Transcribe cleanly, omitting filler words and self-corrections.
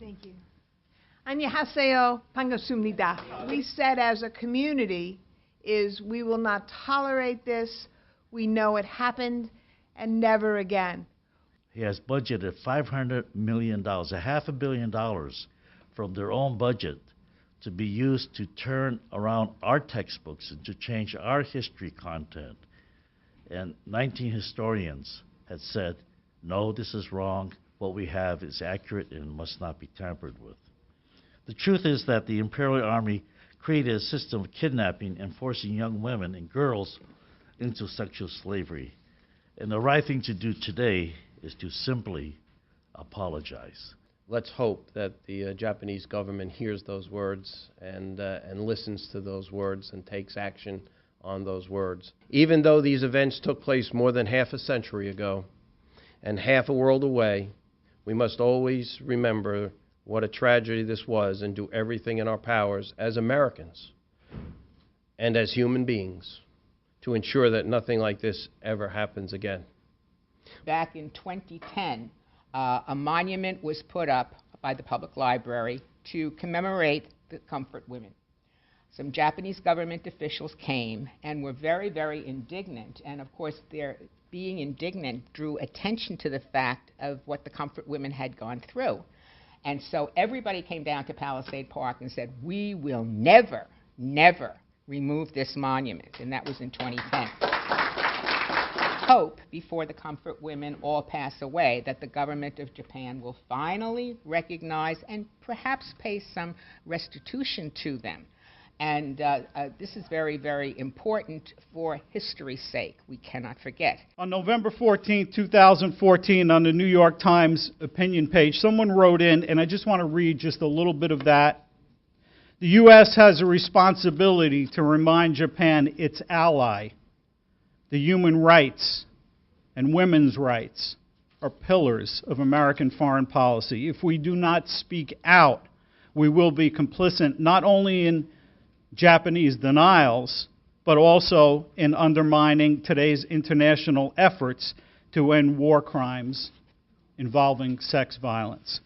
Thank you. 안녕하세요. 반갑습니다. We said as a community is we will not tolerate this. We know it happened and never again. He has budgeted $500 million, $500 million from their own budget to be used to turn around our textbooks and to change our history content. And 19 historians had said, no, this is wrong. What we have is accurate and must not be tampered with. The truth is that the Imperial Army created a system of kidnapping and forcing young women and girls into sexual slavery. And the right thing to do today is to simply apologize. Let's hope that the Japanese government hears those words and listens to those words and takes action on those words. Even though these events took place more than half a century ago and half a world away, we must always remember what a tragedy this was and do everything in our powers as Americans and as human beings to ensure that nothing like this ever happens again. Back in 2010, a monument was put up by the public library to commemorate the comfort women. Some Japanese government officials came and were very, very indignant, and of course their being indignant drew attention to the fact of what the comfort women had gone through. And so everybody came down to Palisade Park and said, we will never, never remove this monument, and that was in 2010. Hope, before the comfort women all pass away, that the government of Japan will finally recognize and perhaps pay some restitution to them. And this is very, very important for history's sake. We cannot forget. On November 14, 2014, on the New York Times opinion page, someone wrote in, and I just want to read just a little bit of that. The U.S. has a responsibility to remind Japan, its ally, the human rights and women's rights are pillars of American foreign policy. If we do not speak out, we will be complicit not only in Japanese denials, but also in undermining today's international efforts to end war crimes involving sex violence.